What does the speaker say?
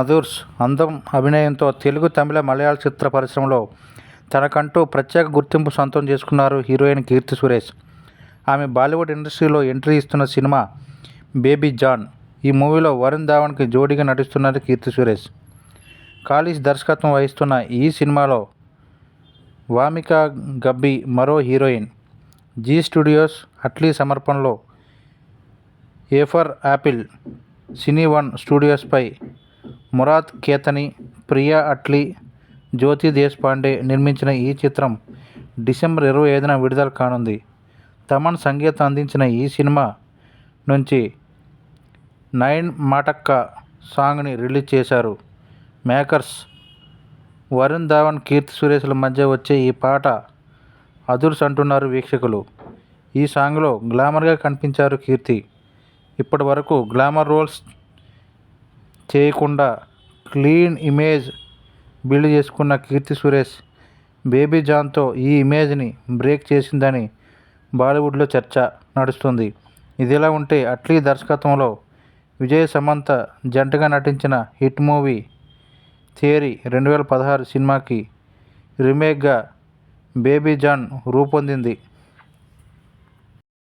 అదుర్స్ అందం, అభినయంతో తెలుగు, తమిళ, మలయాళ చిత్ర పరిశ్రమలో తనకంటూ ప్రత్యేక గుర్తింపు సొంతం చేసుకున్నారు హీరోయిన్ కీర్తి సురేష్. ఆమె బాలీవుడ్ ఇండస్ట్రీలో ఎంట్రీ ఇస్తున్న సినిమా బేబీ జాన్. ఈ మూవీలో వరుణ్ ధావన్కి జోడీగా నటిస్తున్నది కీర్తి సురేష్. కాళీస్ దర్శకత్వం వహిస్తున్న ఈ సినిమాలో వామికా గబ్బి మరో హీరోయిన్. జీ స్టూడియోస్, అట్లీ సమర్పణలో A for apple, cine one స్టూడియోస్పై మురాద్ కేతని, ప్రియా అట్లీ, జ్యోతి దేశ్పాండే నిర్మించిన ఈ చిత్రం డిసెంబర్ 25న విడుదల కానుంది. తమన్ సంగీతం అందించిన ఈ సినిమా నుంచి నైన్ మాటక్కా సాంగ్ని రిలీజ్ చేశారు మేకర్స్. వరుణ్ ధావన్, కీర్తి సురేష్ల మధ్య వచ్చే ఈ పాట అదుర్స్ అంటున్నారు వీక్షకులు. ఈ సాంగ్లో గ్లామర్గా కనిపించారు కీర్తి. ఇప్పటి వరకు గ్లామర్ రోల్స్ చేయకుండా క్లీన్ ఇమేజ్ బిల్డ్ చేసుకున్న కీర్తి సురేష్ బేబీ జాన్తో ఈ ఇమేజ్ని బ్రేక్ చేసిందని బాలీవుడ్లో చర్చ నడుస్తుంది. ఇదిలా ఉంటే అట్లీ దర్శకత్వంలో విజయ్ సమంత జంటగా నటించిన హిట్ మూవీ థియరీ 2016 సినిమాకి రీమేక్గా బేబీ జాన్ రూపొందింది.